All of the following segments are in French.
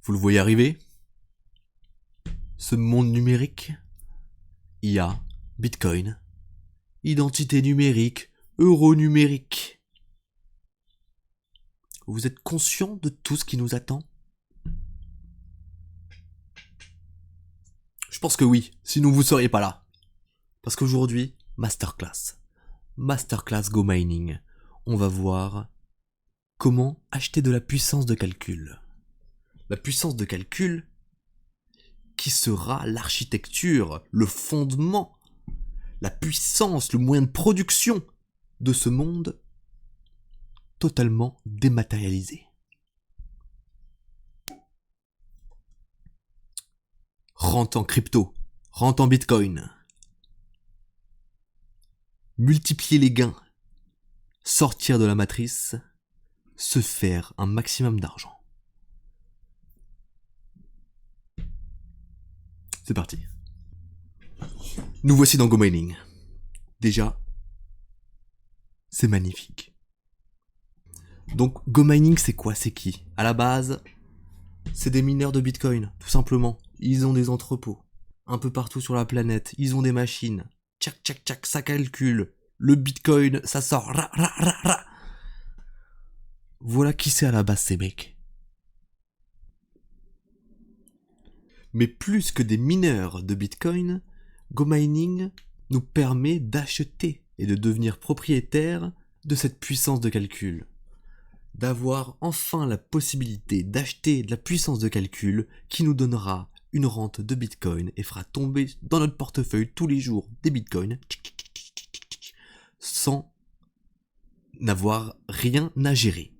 Vous le voyez arriver? Ce monde numérique? IA, Bitcoin, identité numérique, euro numérique. Vous êtes conscient de tout ce qui nous attend? Je pense que oui, sinon vous seriez pas là. Parce qu'aujourd'hui, Masterclass Go Mining. On va voir comment acheter de la puissance de calcul. La puissance de calcul qui sera l'architecture, le fondement, la puissance, le moyen de production de ce monde totalement dématérialisé. Rente en crypto, rente en bitcoin. Multiplier les gains, sortir de la matrice, se faire un maximum d'argent. C'est parti. Nous voici dans Go Mining. Déjà, c'est magnifique. Donc Go Mining, c'est quoi? C'est qui? À la base, c'est des mineurs de Bitcoin, tout simplement. Ils ont des entrepôts un peu partout sur la planète. Ils ont des machines. Tchac, tchac, tchac, ça calcule. Le Bitcoin, ça sort. Ra, ra, ra, ra. Voilà qui c'est à la base, ces mecs. Mais plus que des mineurs de Bitcoin, Go Mining nous permet d'acheter et de devenir propriétaire de cette puissance de calcul. D'avoir enfin la possibilité d'acheter de la puissance de calcul qui nous donnera une rente de Bitcoin et fera tomber dans notre portefeuille tous les jours des Bitcoins sans n'avoir rien à gérer.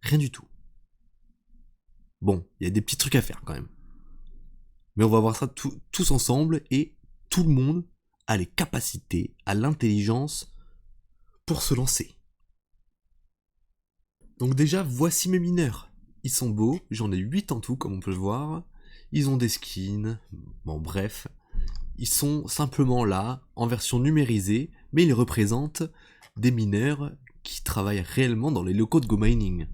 Rien du tout. Bon, il y a des petits trucs à faire quand même. Mais on va voir ça tous ensemble et tout le monde a les capacités, a l'intelligence pour se lancer. Donc déjà, voici mes mineurs. Ils sont beaux, j'en ai 8 en tout comme on peut le voir. Ils ont des skins, bon bref. Ils sont simplement là, en version numérisée, mais ils représentent des mineurs qui travaillent réellement dans les locaux de Go Mining.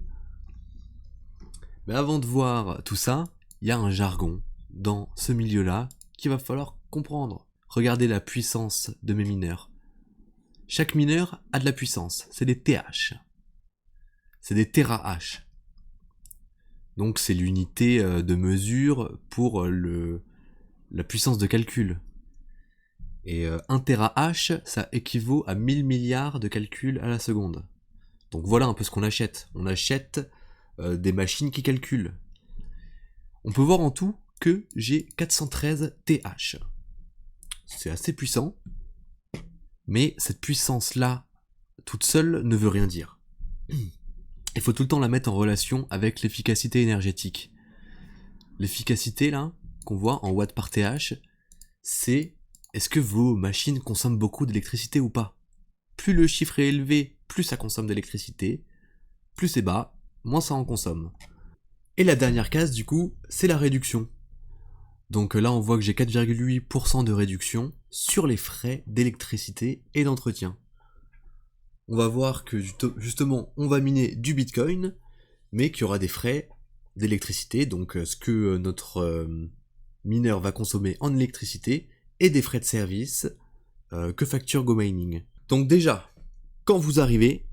Mais avant de voir tout ça, il y a un jargon dans ce milieu-là qu'il va falloir comprendre. Regardez la puissance de mes mineurs. Chaque mineur a de la puissance, c'est des TH. C'est des TH. Donc c'est l'unité de mesure pour la puissance de calcul. Et 1 TH, ça équivaut à 1000 milliards de calculs à la seconde. Donc voilà un peu ce qu'on achète. On achète des machines qui calculent. On peut voir en tout que j'ai 413 TH. C'est assez puissant, mais cette puissance-là, toute seule, ne veut rien dire. Il faut tout le temps la mettre en relation avec l'efficacité énergétique. L'efficacité, là, qu'on voit en watts par TH, c'est est-ce que vos machines consomment beaucoup d'électricité ou pas? Plus le chiffre est élevé, plus ça consomme d'électricité, plus c'est bas, moins ça en consomme. Et la dernière case, du coup, c'est la réduction. Donc là, on voit que j'ai 4,8% de réduction sur les frais d'électricité et d'entretien. On va voir que justement, on va miner du Bitcoin, mais qu'il y aura des frais d'électricité, donc ce que notre mineur va consommer en électricité, et des frais de service que facture Go Mining. Donc déjà, quand vous arrivez,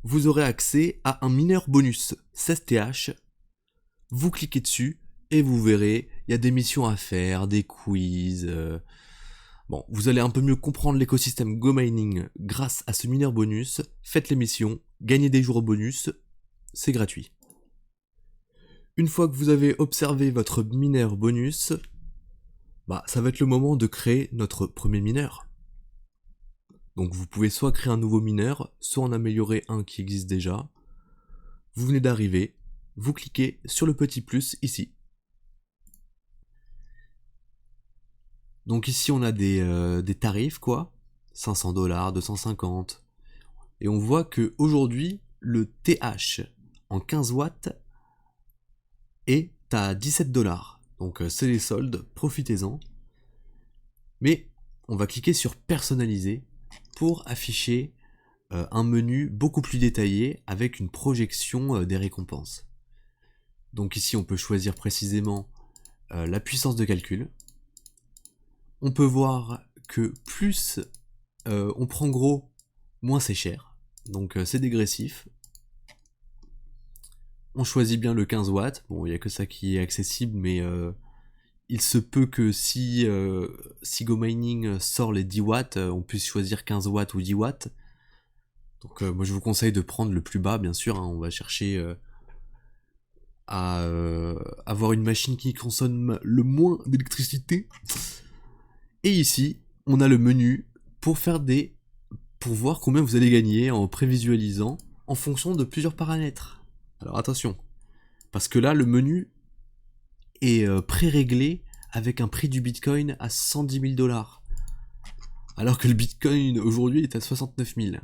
vous aurez accès à un mineur bonus 16 TH. Vous cliquez dessus et vous verrez, il y a des missions à faire, des quiz. Bon, vous allez un peu mieux comprendre l'écosystème Go Mining grâce à ce mineur bonus. Faites les missions, gagnez des jours au bonus, c'est gratuit. Une fois que vous avez observé votre mineur bonus, ça va être le moment de créer notre premier mineur. Donc vous pouvez soit créer un nouveau mineur, soit en améliorer un qui existe déjà. Vous venez d'arriver, vous cliquez sur le petit plus ici. Donc ici on a des tarifs quoi, 500$, 250. Et on voit que aujourd'hui le TH en 15 watts est à 17$. Donc c'est les soldes, profitez-en. Mais on va cliquer sur personnaliser pour afficher un menu beaucoup plus détaillé avec une projection des récompenses. Donc ici, on peut choisir précisément la puissance de calcul. On peut voir que plus on prend gros, moins c'est cher. Donc c'est dégressif. On choisit bien le 15 watts. Bon, il n'y a que ça qui est accessible, mais il se peut que si GoMining sort les 10 watts, on puisse choisir 15 watts ou 10 watts. Donc moi je vous conseille de prendre le plus bas, bien sûr. Hein. On va chercher à avoir une machine qui consomme le moins d'électricité. Et ici, on a le menu pour voir combien vous allez gagner en prévisualisant en fonction de plusieurs paramètres. Alors attention, parce que là le menu est pré-réglé avec un prix du Bitcoin à 110 000 $, alors que le Bitcoin aujourd'hui est à 69 000.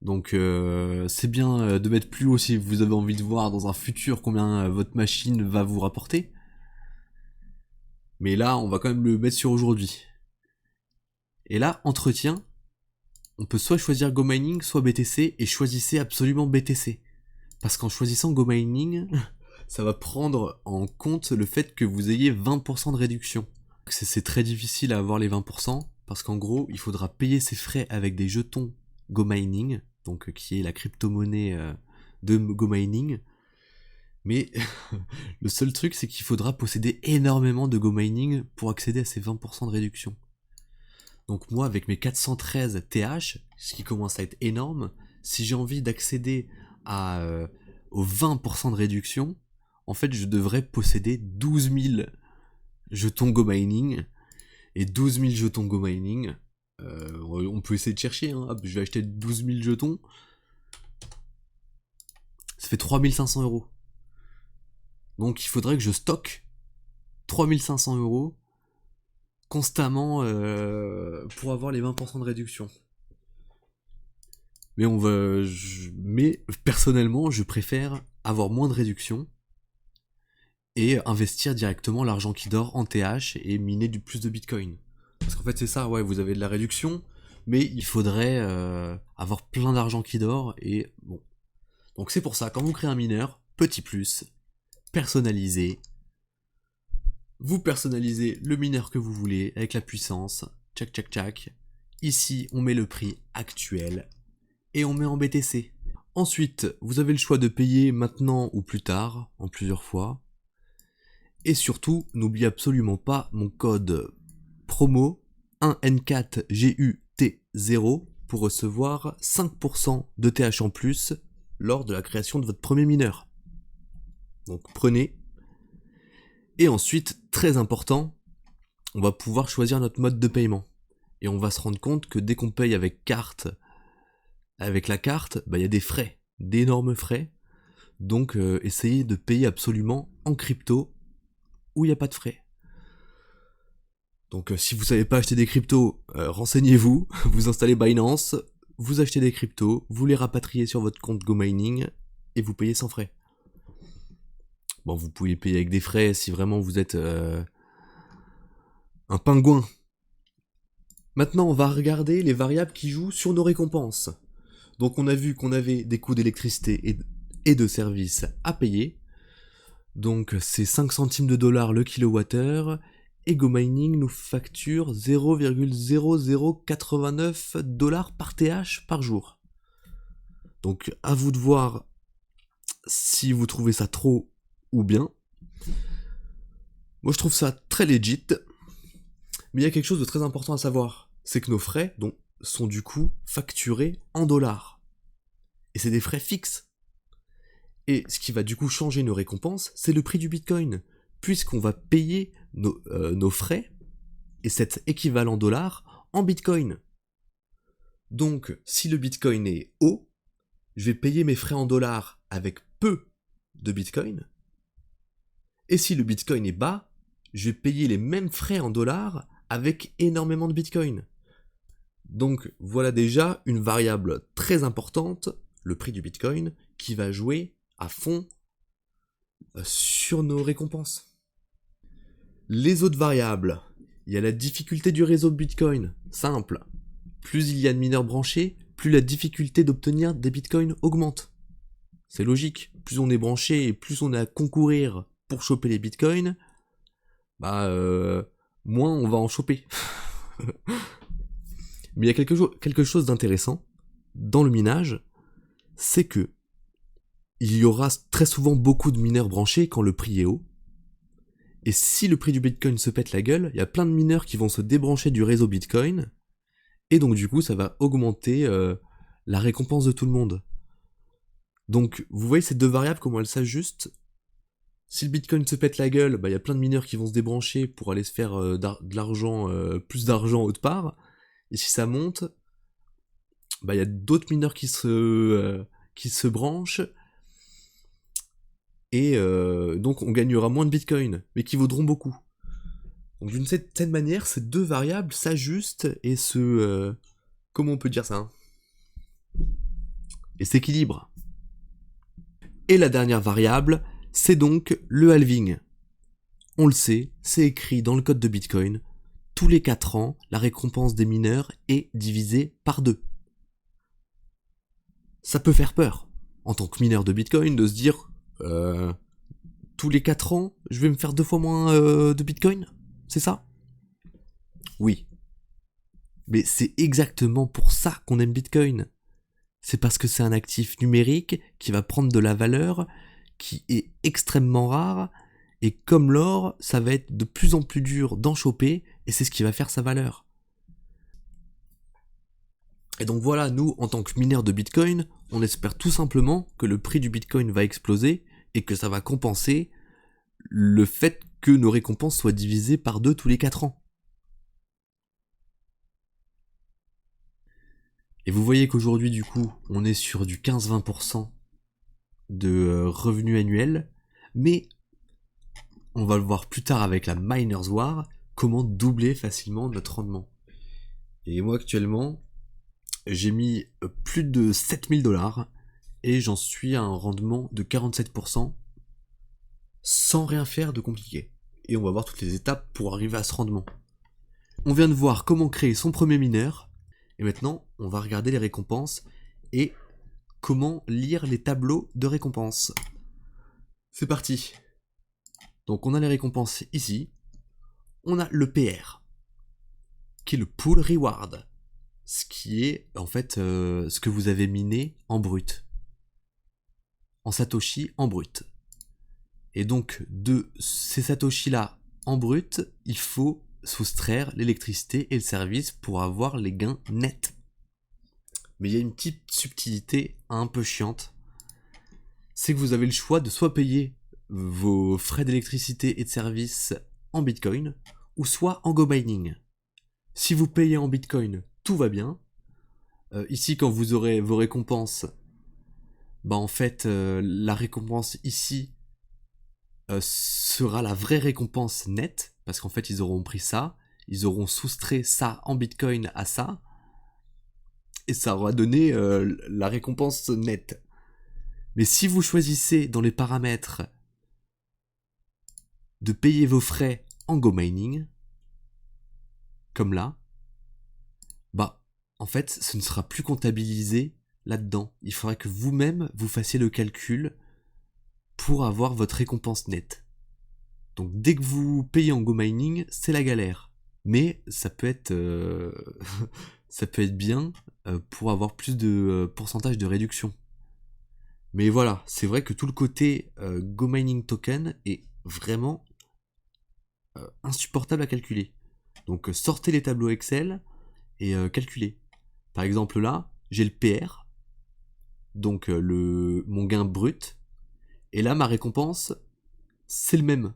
Donc c'est bien de mettre plus haut si vous avez envie de voir dans un futur combien votre machine va vous rapporter. Mais là, on va quand même le mettre sur aujourd'hui. Et là, entretien, on peut soit choisir GoMining, soit BTC, et choisissez absolument BTC. Parce qu'en choisissant GoMining, ça va prendre en compte le fait que vous ayez 20% de réduction. C'est très difficile à avoir les 20%, parce qu'en gros, il faudra payer ses frais avec des jetons GoMining, donc qui est la crypto-monnaie de GoMining. Mais le seul truc, c'est qu'il faudra posséder énormément de GoMining pour accéder à ces 20% de réduction. Donc moi, avec mes 413 TH, ce qui commence à être énorme, si j'ai envie d'accéder aux 20% de réduction, en fait, je devrais posséder 12 000 jetons GoMining. Et 12 000 jetons GoMining, on peut essayer de chercher, hein. Hop, je vais acheter 12 000 jetons. Ça fait 3 500 €. Donc il faudrait que je stocke 3 500 € constamment pour avoir les 20% de réduction. Mais personnellement, je préfère avoir moins de réduction et investir directement l'argent qui dort en TH et miner du plus de Bitcoin. Parce qu'en fait c'est ça, ouais, vous avez de la réduction, mais il faudrait avoir plein d'argent qui dort et bon. Donc c'est pour ça, quand vous créez un mineur, petit plus, personnalisé. Vous personnalisez le mineur que vous voulez avec la puissance. Tchac tchac tchac. Ici, on met le prix actuel et on met en BTC. Ensuite, vous avez le choix de payer maintenant ou plus tard, en plusieurs fois. Et surtout, n'oubliez absolument pas mon code promo 1N4GUT0 pour recevoir 5% de TH en plus lors de la création de votre premier mineur. Donc prenez. Et ensuite, très important, on va pouvoir choisir notre mode de paiement. Et on va se rendre compte que dès qu'on paye avec la carte, il y a des frais, d'énormes frais. Donc essayez de payer absolument en crypto où il n'y a pas de frais. Donc si vous ne savez pas acheter des cryptos, renseignez-vous, vous installez Binance, vous achetez des cryptos, vous les rapatriez sur votre compte GoMining et vous payez sans frais. Bon, vous pouvez payer avec des frais si vraiment vous êtes un pingouin. Maintenant, on va regarder les variables qui jouent sur nos récompenses. Donc on a vu qu'on avait des coûts d'électricité et de services à payer. Donc c'est 5 centimes de dollars le kilowattheure. Et GoMining nous facture 0,0089 $ par TH par jour. Donc à vous de voir si vous trouvez ça trop ou bien. Moi je trouve ça très legit. Mais il y a quelque chose de très important à savoir. C'est que nos frais sont du coup facturés en dollars. Et c'est des frais fixes. Et ce qui va du coup changer nos récompenses, c'est le prix du Bitcoin. Puisqu'on va payer nos frais et cet équivalent dollar en Bitcoin. Donc si le Bitcoin est haut, je vais payer mes frais en dollars avec peu de Bitcoin. Et si le Bitcoin est bas, je vais payer les mêmes frais en dollars avec énormément de Bitcoin. Donc voilà déjà une variable très importante, le prix du Bitcoin, qui va jouer à fond sur nos récompenses. Les autres variables, il y a la difficulté du réseau Bitcoin, simple. Plus il y a de mineurs branchés, plus la difficulté d'obtenir des Bitcoins augmente. C'est logique. Plus on est branché et plus on est à concourir pour choper les bitcoins, moins on va en choper. Mais il y a quelque chose d'intéressant dans le minage, c'est que il y aura très souvent beaucoup de mineurs branchés quand le prix est haut. Et si le prix du Bitcoin se pète la gueule, il y a plein de mineurs qui vont se débrancher du réseau Bitcoin, et donc du coup ça va augmenter la récompense de tout le monde. Donc vous voyez ces deux variables, comment elles s'ajustent. Si le Bitcoin se pète la gueule, il y a plein de mineurs qui vont se débrancher pour aller se faire de l'argent, plus d'argent autre part. Et si ça monte, il y a d'autres mineurs qui se branchent. Et donc on gagnera moins de Bitcoin, mais qui vaudront beaucoup. Donc d'une certaine manière, ces deux variables s'ajustent et comment on peut dire ça, hein, et s'équilibrent. Et la dernière variable, c'est donc le halving. On le sait, c'est écrit dans le code de Bitcoin. Tous les 4 ans, la récompense des mineurs est divisée par 2. Ça peut faire peur, en tant que mineur de Bitcoin, de se dire tous les 4 ans, je vais me faire 2 fois moins de Bitcoin. C'est ça? Oui. Mais c'est exactement pour ça qu'on aime Bitcoin. C'est parce que c'est un actif numérique qui va prendre de la valeur, qui est extrêmement rare, et comme l'or, ça va être de plus en plus dur d'en choper, et c'est ce qui va faire sa valeur. Et donc voilà, nous, en tant que mineurs de Bitcoin, on espère tout simplement que le prix du Bitcoin va exploser, et que ça va compenser le fait que nos récompenses soient divisées par 2 tous les 4 ans. Et vous voyez qu'aujourd'hui, du coup, on est sur du 15-20% de revenus annuels, mais on va le voir plus tard avec la Miners War, comment doubler facilement notre rendement. Et moi actuellement, j'ai mis plus de 7000$ et j'en suis à un rendement de 47% sans rien faire de compliqué. Et on va voir toutes les étapes pour arriver à ce rendement. On vient de voir comment créer son premier mineur, et maintenant on va regarder les récompenses et comment lire les tableaux de récompenses. C'est parti. Donc on a les récompenses ici. On a le PR, qui est le pool reward, ce qui est en fait ce que vous avez miné en brut, en satoshi en brut. Et donc de ces satoshi là en brut, il faut soustraire l'électricité et le service pour avoir les gains nets. Mais il y a une petite subtilité un peu chiante, c'est que vous avez le choix de soit payer vos frais d'électricité et de service en Bitcoin, ou soit en Go Mining. Si vous payez en Bitcoin, tout va bien. Ici, quand vous aurez vos récompenses, en fait, la récompense ici sera la vraie récompense nette, parce qu'en fait, ils auront pris ça, ils auront soustrait ça en Bitcoin à ça, et ça aura donné la récompense nette. Mais si vous choisissez dans les paramètres de payer vos frais en Go Mining, comme là, en fait, ce ne sera plus comptabilisé là-dedans. Il faudra que vous-même vous fassiez le calcul pour avoir votre récompense nette. Donc dès que vous payez en Go Mining, c'est la galère. Mais ça peut être, ça peut être bien pour avoir plus de pourcentage de réduction. Mais voilà, c'est vrai que tout le côté Go Mining Token est vraiment insupportable à calculer. Donc sortez les tableaux Excel et calculez. Par exemple là, j'ai le PR, donc mon gain brut, et là ma récompense, c'est le même.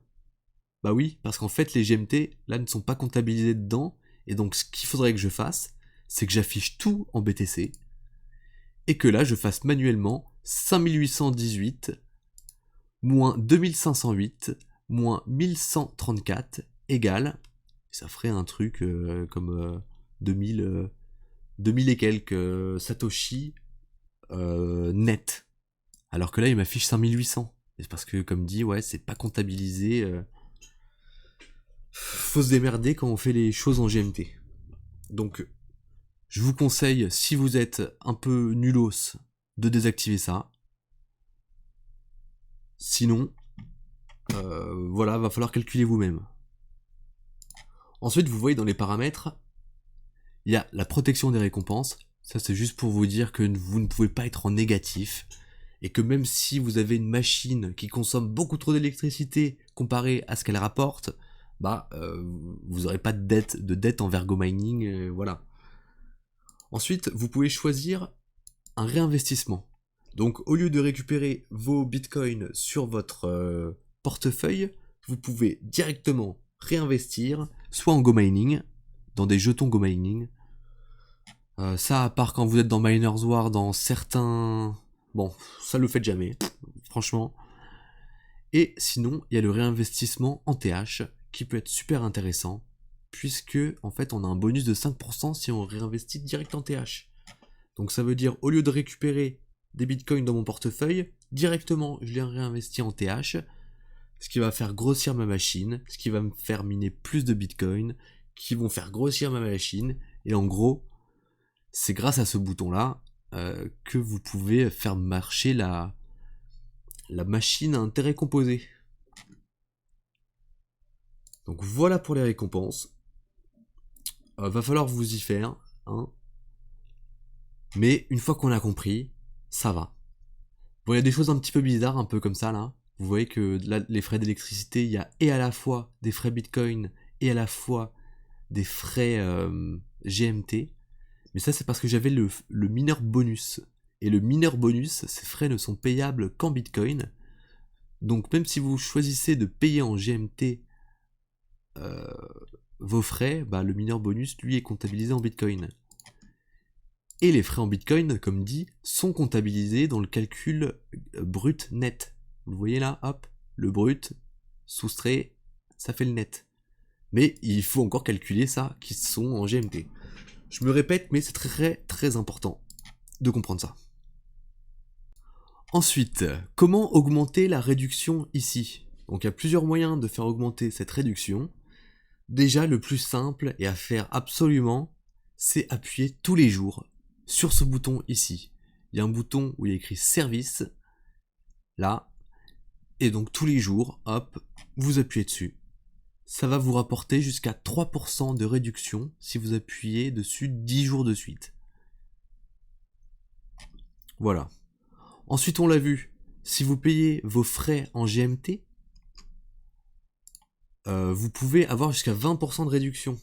Bah oui, parce qu'en fait les GMT là ne sont pas comptabilisés dedans, et donc ce qu'il faudrait que je fasse, c'est que j'affiche tout en BTC, et que là je fasse manuellement 5818 moins 2508 moins 1134 égale, ça ferait un truc comme 2000 et quelques Satoshi net. Alors que là, il m'affiche 5800. C'est parce que, comme dit, ouais, c'est pas comptabilisé. Faut se démerder quand on fait les choses en GMT. Donc, je vous conseille, si vous êtes un peu nulos, de désactiver ça. sinon, voilà, va falloir calculer vous-même. Ensuite, vous voyez dans les paramètres, il y a la protection des récompenses. Ça, c'est juste pour vous dire que vous ne pouvez pas être en négatif. Et que même si vous avez une machine qui consomme beaucoup trop d'électricité comparé à ce qu'elle rapporte, bah, vous n'aurez pas de dette envers GoMining, voilà. Ensuite, vous pouvez choisir un réinvestissement. Donc, au lieu de récupérer vos bitcoins sur votre portefeuille, vous pouvez directement réinvestir, soit en GoMining, dans des jetons GoMining. Ça, à part quand vous êtes dans Miners War, dans certains... Bon, ça le faites jamais, franchement. Et sinon, il y a le réinvestissement en TH, qui peut être super intéressant, puisque, en fait, on a un bonus de 5% si on réinvestit direct en TH. Donc ça veut dire, au lieu de récupérer des bitcoins dans mon portefeuille, directement, je les réinvestis en TH, ce qui va faire grossir ma machine, ce qui va me faire miner plus de bitcoins, qui vont faire grossir ma machine, et en gros, c'est grâce à ce bouton-là que vous pouvez faire marcher la machine à intérêt composé. Donc voilà pour les récompenses. Va falloir vous y faire, hein. Mais une fois qu'on a compris, ça va. Bon, il y a des choses un petit peu bizarres, un peu comme ça là. Vous voyez que là, les frais d'électricité, il y a et à la fois des frais Bitcoin et à la fois des frais GMT. Mais ça, c'est parce que j'avais le mineur bonus. Et le mineur bonus, ces frais ne sont payables qu'en Bitcoin. Donc même si vous choisissez de payer en GMT vos frais, bah, le mineur bonus, lui, est comptabilisé en Bitcoin. Et les frais en Bitcoin, comme dit, sont comptabilisés dans le calcul brut net. Vous voyez là, hop, le brut, soustrait, ça fait le net. Mais il faut encore calculer ça, qui sont en GMT. Je me répète, mais c'est très très important de comprendre ça. Ensuite, comment augmenter la réduction ici? Donc il y a plusieurs moyens de faire augmenter cette réduction. Déjà, le plus simple et à faire absolument, c'est appuyer tous les jours sur ce bouton ici. Il y a un bouton où il y a écrit service, là, et donc tous les jours, hop, vous appuyez dessus. Ça va vous rapporter jusqu'à 3% de réduction si vous appuyez dessus 10 jours de suite. Voilà. Ensuite, on l'a vu, si vous payez vos frais en GMT, vous pouvez avoir jusqu'à 20% de réduction.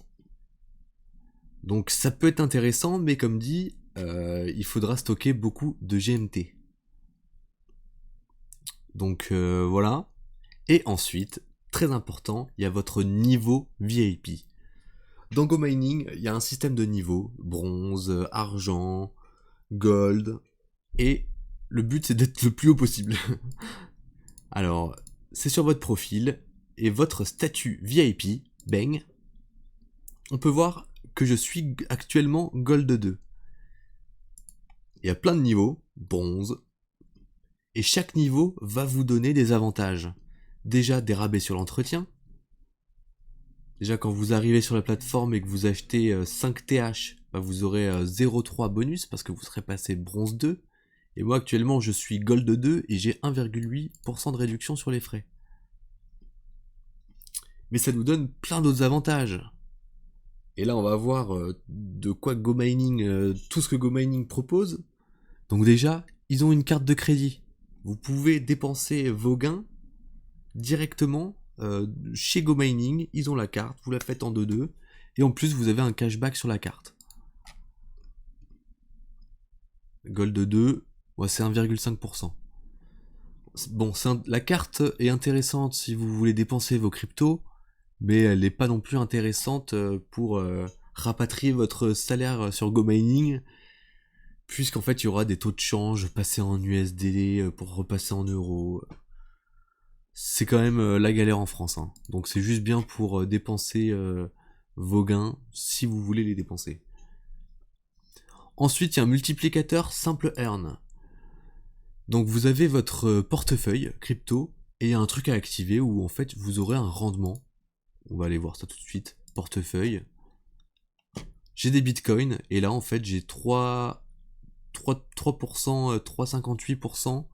Donc ça peut être intéressant, mais comme dit, il faudra stocker beaucoup de GMT. Donc voilà. Et ensuite, très important, il y a votre niveau VIP. Dans GoMining, il y a un système de niveaux, bronze, argent, gold, et le but c'est d'être le plus haut possible. Alors, c'est sur votre profil, et votre statut VIP, bang, on peut voir que je suis actuellement Gold 2. Il y a plein de niveaux, bronze, et chaque niveau va vous donner des avantages. Déjà des rabais sur l'entretien. Déjà quand vous arrivez sur la plateforme et que vous achetez 5 TH, bah vous aurez 0,3 bonus parce que vous serez passé bronze 2. Et moi actuellement je suis Gold 2 et j'ai 1,8% de réduction sur les frais. Mais ça nous donne plein d'autres avantages. Et là on va voir de quoi GoMining, tout ce que GoMining propose. Donc déjà, ils ont une carte de crédit. Vous pouvez dépenser vos gains directement chez GoMining. Ils ont la carte, vous la faites en 2-2. Et en plus, vous avez un cashback sur la carte. Gold 2, ouais, c'est 1,5%. Bon, la carte est intéressante si vous voulez dépenser vos cryptos, mais elle n'est pas non plus intéressante pour rapatrier votre salaire sur GoMining, puisqu'en fait il y aura des taux de change passés en USD pour repasser en euros. C'est quand même la galère en France, hein. Donc c'est juste bien pour dépenser vos gains si vous voulez les dépenser. Ensuite, il y a un multiplicateur simple earn. Donc vous avez votre portefeuille crypto et il y a un truc à activer où en fait vous aurez un rendement. On va aller voir ça tout de suite. Portefeuille. J'ai des bitcoins et là en fait j'ai 3%, 3,58%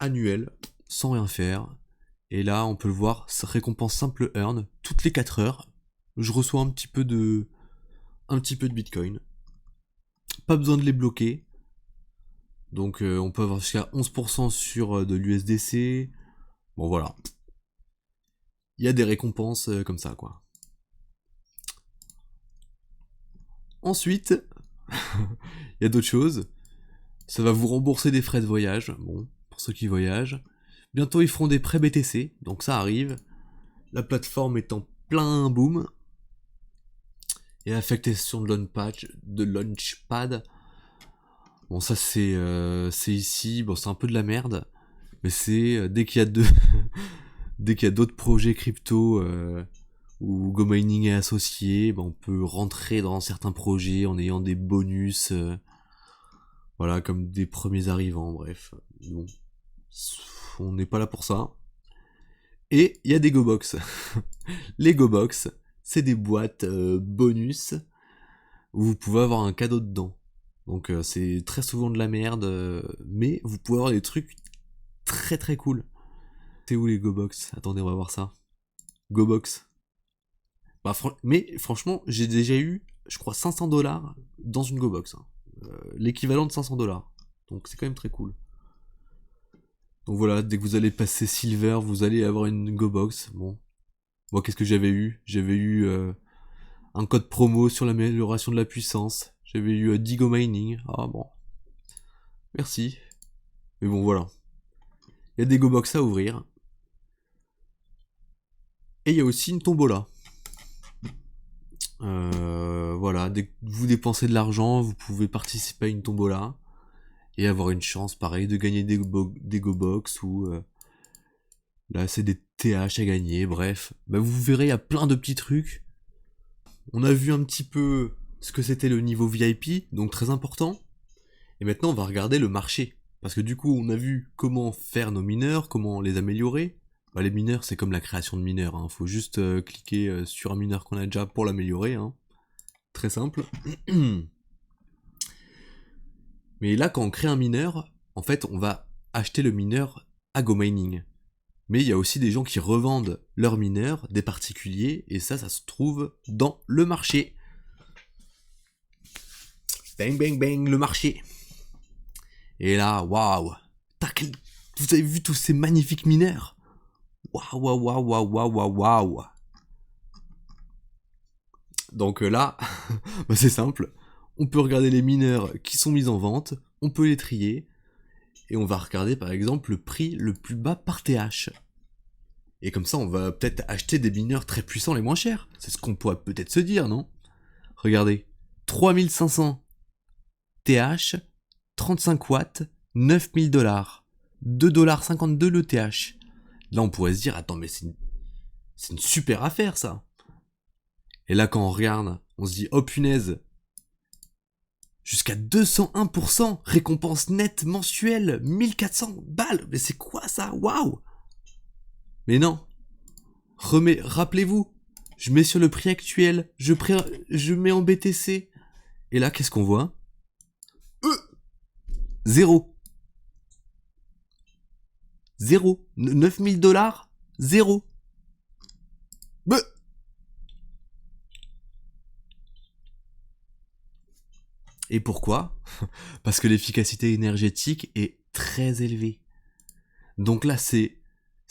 annuel. sans rien faire. Et là, on peut le voir, récompense simple earn, toutes les 4 heures, je reçois un petit peu de Bitcoin. Pas besoin de les bloquer. Donc on peut avoir jusqu'à 11% sur de l'USDC. Bon voilà. Il y a des récompenses comme ça quoi. Ensuite, il y a d'autres choses. Ça va vous rembourser des frais de voyage. Bon, pour ceux qui voyagent. Bientôt ils feront des prêts BTC. Donc ça arrive. La plateforme est en plein boom. Et affectation de Launchpad. Bon ça c'est ici. Bon c'est un peu de la merde. Mais c'est dès qu'il y a dès qu'il y a d'autres projets crypto où GoMining est associé, on peut rentrer dans certains projets en ayant des bonus, voilà, comme des premiers arrivants, bref. Bon, on n'est pas là pour ça. Et il y a des GoBox. Les GoBox, c'est des boîtes bonus où vous pouvez avoir un cadeau dedans. Donc c'est très souvent de la merde, mais vous pouvez avoir des trucs très très cool. C'est où les GoBox? Attendez, on va voir ça. GoBox. Bah, mais franchement, j'ai déjà eu, je crois, 500$ dans une GoBox. Hein. L'équivalent de 500$. Donc c'est quand même très cool. Donc voilà, dès que vous allez passer Silver, vous allez avoir une GoBox. Bon. Moi, qu'est-ce que j'avais eu? J'avais eu un code promo sur l'amélioration de la puissance. J'avais eu Digo Mining. Ah bon. Merci. Mais bon, voilà. Il y a des GoBox à ouvrir. Et il y a aussi une tombola. Voilà, dès que vous dépensez de l'argent, vous pouvez participer à une tombola et avoir une chance, pareil, de gagner des GoBox ou là c'est des TH à gagner, bref. Bah, vous verrez, il y a plein de petits trucs. On a vu un petit peu ce que c'était le niveau VIP, donc très important. Et maintenant on va regarder le marché. Parce que du coup on a vu comment faire nos mineurs, comment les améliorer. Bah, les mineurs c'est comme la création de mineurs, hein. Faut juste cliquer sur un mineur qu'on a déjà pour l'améliorer. Hein. Très simple. Mais là, quand on crée un mineur, en fait, on va acheter le mineur à GoMining. Mais il y a aussi des gens qui revendent leurs mineurs, des particuliers, et ça se trouve dans le marché. Bang, bang, bang, le marché. Et là, waouh. Vous avez vu tous ces magnifiques mineurs? Waouh, waouh, waouh, waouh, waouh, waouh, waouh. Donc là, bah, c'est simple. On peut regarder les mineurs qui sont mis en vente, on peut les trier, et on va regarder par exemple le prix le plus bas par TH. Et comme ça, on va peut-être acheter des mineurs très puissants les moins chers. C'est ce qu'on pourrait peut-être se dire, non? Regardez, 3500 TH, 35 watts, 9000$. 2,52$ le TH. Là, on pourrait se dire, attends, mais c'est une super affaire, ça. Et là, quand on regarde, on se dit, oh punaise, jusqu'à 201%, récompense nette mensuelle, 1400 balles. Mais c'est quoi ça? Waouh! Mais non. Rappelez-vous, je mets sur le prix actuel, je mets en BTC. Et là, qu'est-ce qu'on voit? Zéro. Zéro. 9000$? Zéro. Bah. Et pourquoi? Parce que l'efficacité énergétique est très élevée. Donc là, c'est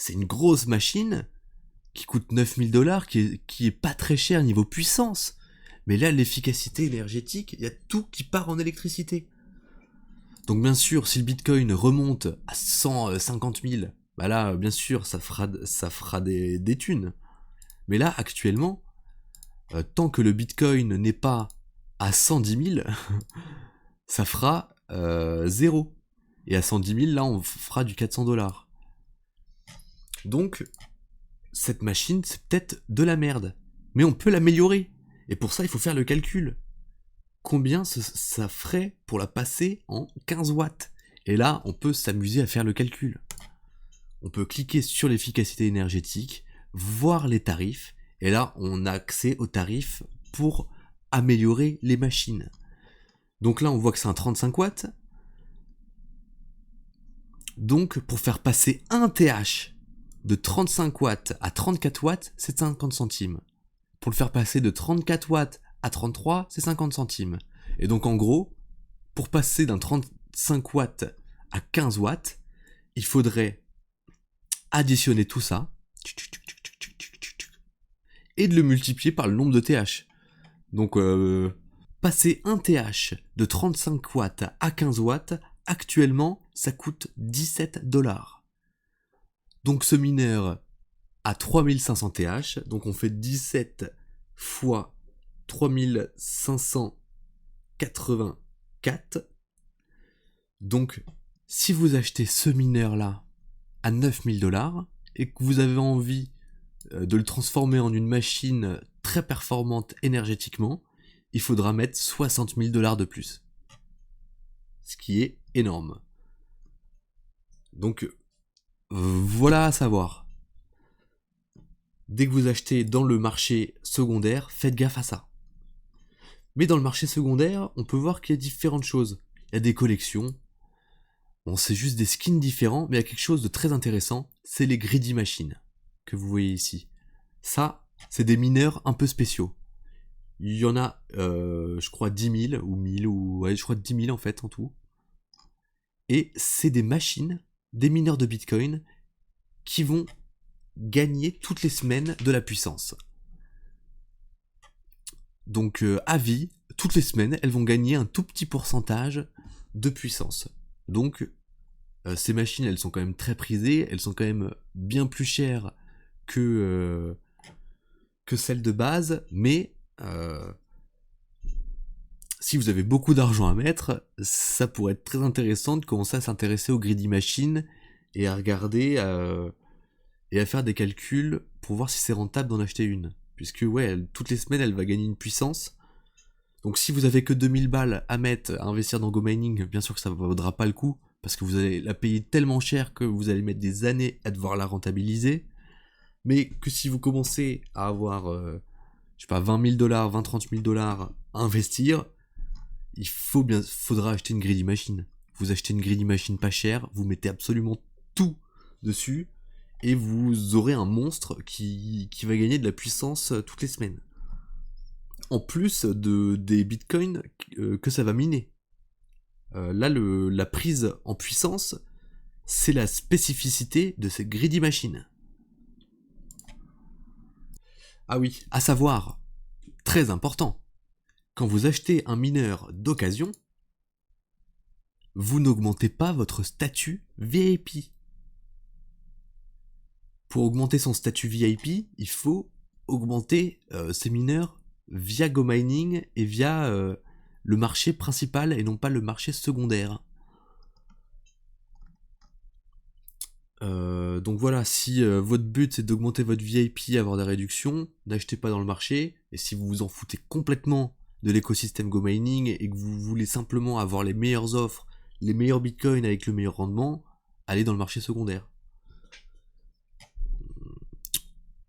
une grosse machine qui coûte 9000$, qui est pas très cher niveau puissance. Mais là, l'efficacité énergétique, il y a tout qui part en électricité. Donc bien sûr, si le Bitcoin remonte à 150 000, bah là, bien sûr, ça fera des thunes. Mais là, actuellement, tant que le Bitcoin n'est pas à 110 000, ça fera 0. Et à 110 000, là, on fera du 400$. Donc, cette machine, c'est peut-être de la merde. Mais on peut l'améliorer. Et pour ça, il faut faire le calcul. Combien ça ferait pour la passer en 15 watts? Et là, on peut s'amuser à faire le calcul. On peut cliquer sur l'efficacité énergétique, voir les tarifs, et là, on a accès aux tarifs pour améliorer les machines. Donc là, on voit que c'est un 35 watts. Donc, pour faire passer un TH de 35 watts à 34 watts, c'est 50 centimes. Pour le faire passer de 34 watts à 33, c'est 50 centimes. Et donc, en gros, pour passer d'un 35 watts à 15 watts, il faudrait additionner tout ça et de le multiplier par le nombre de TH. Donc, passer un TH de 35 watts à 15 watts, actuellement, ça coûte 17 $. Donc, ce mineur a 3500 TH, donc on fait 17 fois 3584. Donc, si vous achetez ce mineur-là à 9000 $ et que vous avez envie de le transformer en une machine très performante énergétiquement, il faudra mettre 60 000 $ de plus. Ce qui est énorme. Donc, voilà à savoir. Dès que vous achetez dans le marché secondaire, faites gaffe à ça. Mais dans le marché secondaire, on peut voir qu'il y a différentes choses. Il y a des collections. Bon, c'est juste des skins différents, mais il y a quelque chose de très intéressant, c'est les greedy machines que vous voyez ici. Ça, c'est des mineurs un peu spéciaux. Il y en a, je crois, 10 000 ou 1000, ou ouais, je crois 10 000 en fait en tout. Et c'est des machines, des mineurs de Bitcoin, qui vont gagner toutes les semaines de la puissance. Donc à vie, toutes les semaines, elles vont gagner un tout petit pourcentage de puissance. Donc ces machines, elles sont quand même très prisées, elles sont quand même bien plus chères que celles de base, mais si vous avez beaucoup d'argent à mettre, ça pourrait être très intéressant de commencer à s'intéresser aux greedy machines et à regarder et à faire des calculs pour voir si c'est rentable d'en acheter une. Puisque ouais, toutes les semaines, elle va gagner une puissance. Donc si vous avez que 2000 balles à mettre, à investir dans GoMining, bien sûr que ça ne vaudra pas le coup, parce que vous allez la payer tellement cher que vous allez mettre des années à devoir la rentabiliser. Mais que si vous commencez à avoir, je sais pas, 20 000 $, 20-30 000 $ à investir, faudra acheter une greedy machine. Vous achetez une greedy machine pas chère, vous mettez absolument tout dessus, et vous aurez un monstre qui va gagner de la puissance toutes les semaines. En plus des bitcoins que ça va miner. Là, la prise en puissance, c'est la spécificité de ces greedy machines. Ah oui, à savoir, très important, quand vous achetez un mineur d'occasion, vous n'augmentez pas votre statut VIP. Pour augmenter son statut VIP, il faut augmenter ses mineurs via GoMining et via le marché principal et non pas le marché secondaire. Donc voilà, si votre but c'est d'augmenter votre VIP, avoir des réductions, n'achetez pas dans le marché, et si vous vous en foutez complètement de l'écosystème GoMining et que vous voulez simplement avoir les meilleures offres, les meilleurs bitcoins avec le meilleur rendement, allez dans le marché secondaire.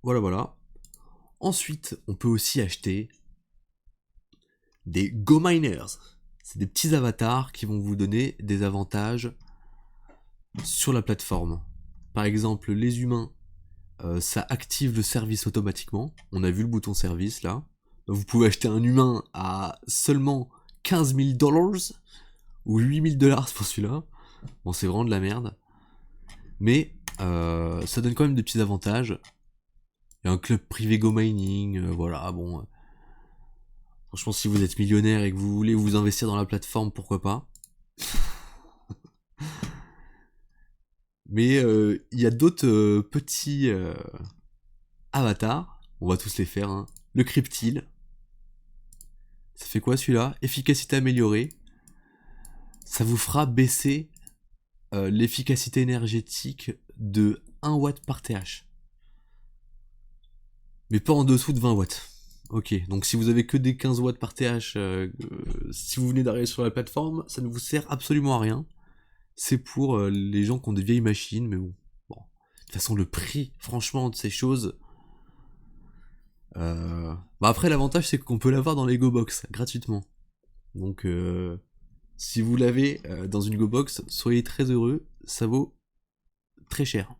Voilà. Ensuite, on peut aussi acheter des GoMiners. C'est des petits avatars qui vont vous donner des avantages sur la plateforme. Par exemple, les humains, ça active le service automatiquement. On a vu le bouton service là. Vous pouvez acheter un humain à seulement 15 000 $ ou 8 000 $ pour celui-là. Bon, c'est vraiment de la merde. Mais ça donne quand même des petits avantages. Il y a un club privé GoMining, voilà, bon. Franchement, si vous êtes millionnaire et que vous voulez vous investir dans la plateforme, pourquoi pas. Mais il y a d'autres petits avatars. On va tous les faire. Hein. Le Cryptil. Ça fait quoi celui-là? Efficacité améliorée. Ça vous fera baisser l'efficacité énergétique de 1 watt par TH. Mais pas en dessous de 20 watts. Ok, donc si vous avez que des 15 watts par TH, si vous venez d'arriver sur la plateforme, ça ne vous sert absolument à rien. C'est pour les gens qui ont des vieilles machines, mais bon. De toute façon, le prix, franchement, de ces choses... après, l'avantage, c'est qu'on peut l'avoir dans les GoBox, gratuitement. Donc, si vous l'avez dans une GoBox, soyez très heureux, ça vaut très cher.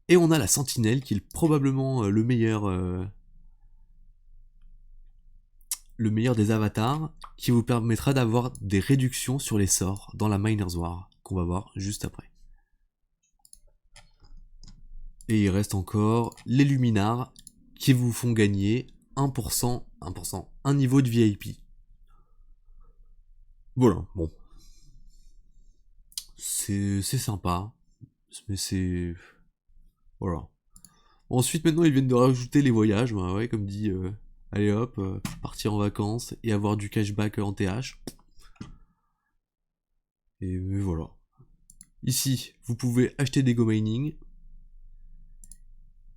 Et on a la sentinelle qui est probablement le meilleur des avatars, qui vous permettra d'avoir des réductions sur les sorts dans la Miners War, qu'on va voir juste après. Et il reste encore les luminars qui vous font gagner 1%, un niveau de VIP. Voilà, bon. C'est sympa, mais c'est... Voilà. Ensuite, maintenant, ils viennent de rajouter les voyages, bah ouais, comme dit, allez hop, partir en vacances et avoir du cashback en TH. Et voilà. Ici, vous pouvez acheter des Go Mining.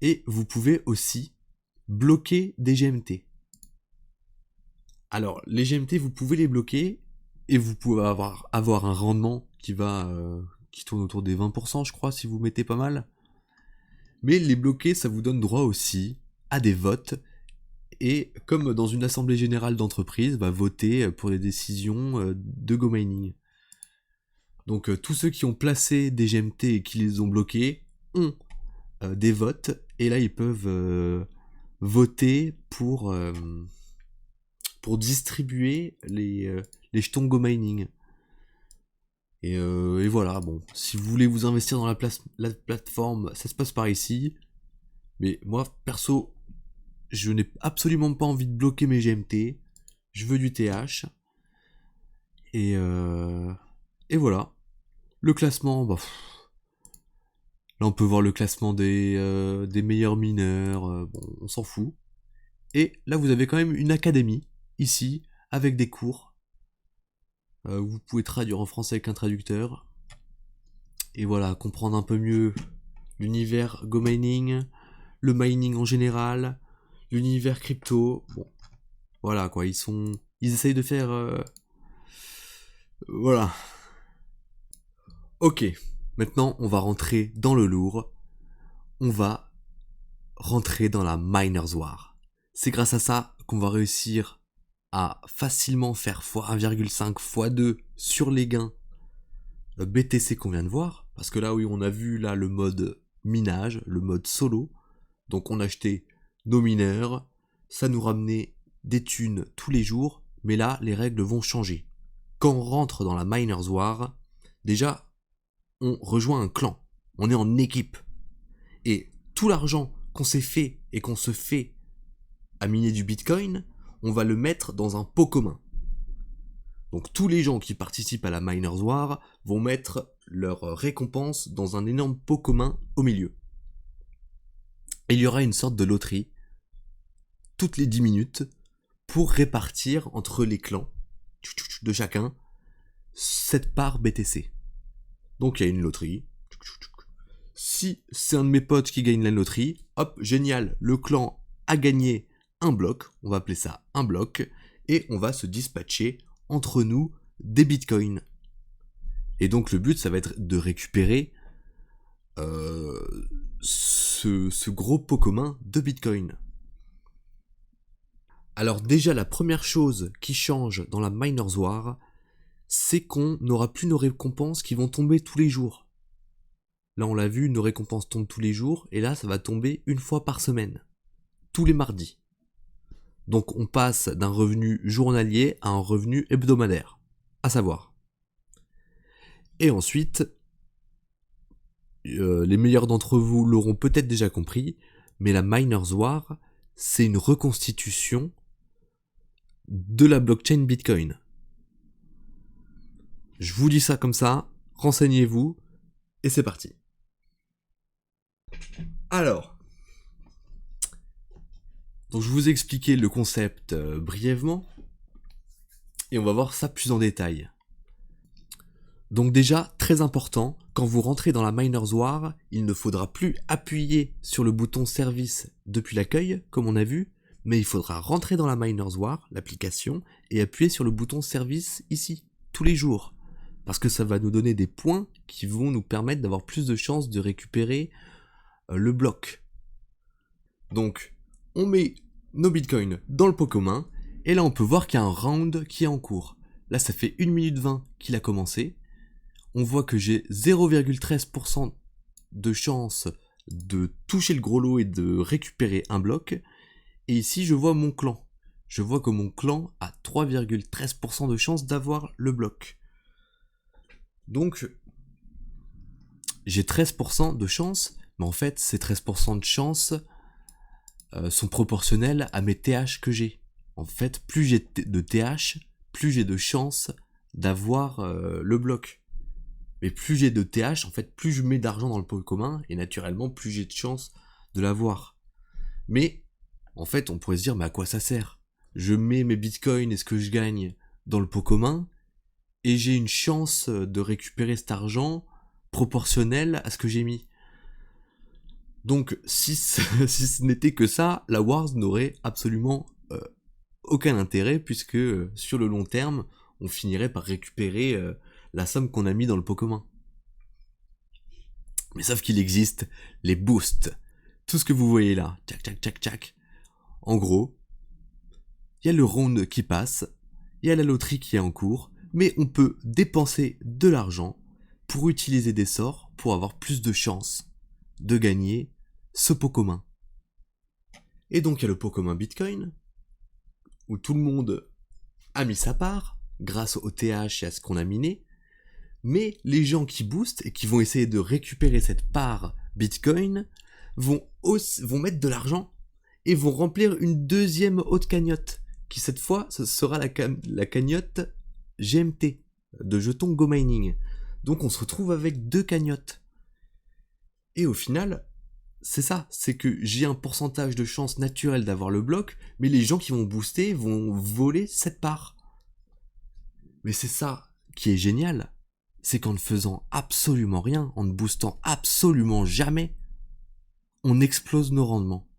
Et vous pouvez aussi bloquer des GMT. Alors, les GMT, vous pouvez les bloquer et vous pouvez avoir un rendement qui tourne autour des 20%, je crois, si vous mettez pas mal. Mais les bloquer, ça vous donne droit aussi à des votes. Et comme dans une assemblée générale d'entreprise, voter pour les décisions de Go Mining. Donc tous ceux qui ont placé des GMT et qui les ont bloqués ont des votes. Et là, ils peuvent voter pour distribuer les jetons Go Mining. Et voilà, bon, si vous voulez vous investir dans la plateforme, ça se passe par ici. Mais moi, perso, je n'ai absolument pas envie de bloquer mes GMT. Je veux du TH. Et voilà. Le classement, là on peut voir le classement des meilleurs mineurs. Bon, on s'en fout. Et là, vous avez quand même une académie, ici, avec des cours. Vous pouvez traduire en français avec un traducteur. Et voilà, comprendre un peu mieux l'univers Go Mining, le mining en général, l'univers crypto. Bon, voilà quoi, ils essayent de faire... Voilà. Ok, maintenant on va rentrer dans le lourd. On va rentrer dans la Miners War. C'est grâce à ça qu'on va réussir à facilement faire x1,5, x2 sur les gains BTC qu'on vient de voir. Parce que là, oui, on a vu là le mode minage, le mode solo. Donc on achetait nos mineurs, ça nous ramenait des thunes tous les jours. Mais là, les règles vont changer. Quand on rentre dans la Miners War, déjà, on rejoint un clan. On est en équipe. Et tout l'argent qu'on s'est fait et qu'on se fait à miner du Bitcoin, on va le mettre dans un pot commun. Donc tous les gens qui participent à la Miners War vont mettre leur récompense dans un énorme pot commun au milieu. Et il y aura une sorte de loterie toutes les 10 minutes pour répartir entre les clans de chacun cette part BTC. Donc il y a une loterie. Si c'est un de mes potes qui gagne la loterie, hop, génial, le clan a gagné un bloc, on va appeler ça un bloc, et on va se dispatcher entre nous des bitcoins. Et donc le but, ça va être de récupérer ce gros pot commun de bitcoin. Alors déjà, la première chose qui change dans la Miners War, c'est qu'on n'aura plus nos récompenses qui vont tomber tous les jours. Là, on l'a vu, nos récompenses tombent tous les jours, et là, ça va tomber une fois par semaine, tous les mardis. Donc on passe d'un revenu journalier à un revenu hebdomadaire, à savoir. Et ensuite, les meilleurs d'entre vous l'auront peut-être déjà compris, mais la Miners War, c'est une reconstitution de la blockchain Bitcoin. Je vous dis ça comme ça, renseignez-vous, et c'est parti. Alors, donc je vous ai expliqué le concept brièvement, et on va voir ça plus en détail. Donc déjà, très important, quand vous rentrez dans la Miners War, il ne faudra plus appuyer sur le bouton service depuis l'accueil, comme on a vu, mais il faudra rentrer dans la Miners War, l'application, et appuyer sur le bouton service ici, tous les jours. Parce que ça va nous donner des points qui vont nous permettre d'avoir plus de chances de récupérer le bloc. Donc, on met nos bitcoins dans le pot commun, et là on peut voir qu'il y a un round qui est en cours. Là ça fait 1 minute 20 qu'il a commencé. on voit que j'ai 0,13% de chance de toucher le gros lot et de récupérer un bloc. Et ici, je vois mon clan. Je vois que mon clan a 3,13% de chance d'avoir le bloc. Donc, j'ai 13% de chance, mais en fait, ces 13% de chance sont proportionnels à mes TH que j'ai. En fait, plus j'ai de TH, plus j'ai de chance d'avoir le bloc. Mais plus j'ai de TH, en fait, plus je mets d'argent dans le pot commun, et naturellement, plus j'ai de chance de l'avoir. Mais, en fait, on pourrait se dire, mais à quoi ça sert? Je mets mes bitcoins et ce que je gagne dans le pot commun, et j'ai une chance de récupérer cet argent proportionnelle à ce que j'ai mis. Donc, si ce n'était que ça, la Wars n'aurait absolument aucun intérêt, puisque sur le long terme, on finirait par récupérer la somme qu'on a mis dans le pot commun. Mais sauf qu'il existe les boosts. Tout ce que vous voyez là, tchac tchac tchac tchac. En gros, il y a le round qui passe, il y a la loterie qui est en cours, mais on peut dépenser de l'argent pour utiliser des sorts pour avoir plus de chances de gagner ce pot commun. Et donc il y a le pot commun Bitcoin, où tout le monde a mis sa part, grâce au TH et à ce qu'on a miné, mais les gens qui boostent et qui vont essayer de récupérer cette part Bitcoin vont mettre de l'argent et vont remplir une deuxième haute cagnotte, qui cette fois ce sera la cagnotte GMT, de jetons Go Mining. Donc on se retrouve avec deux cagnottes. Et au final, c'est ça, c'est que j'ai un pourcentage de chance naturelle d'avoir le bloc, mais les gens qui vont booster vont voler cette part. Mais c'est ça qui est génial, c'est qu'en ne faisant absolument rien, en ne boostant absolument jamais, on explose nos rendements.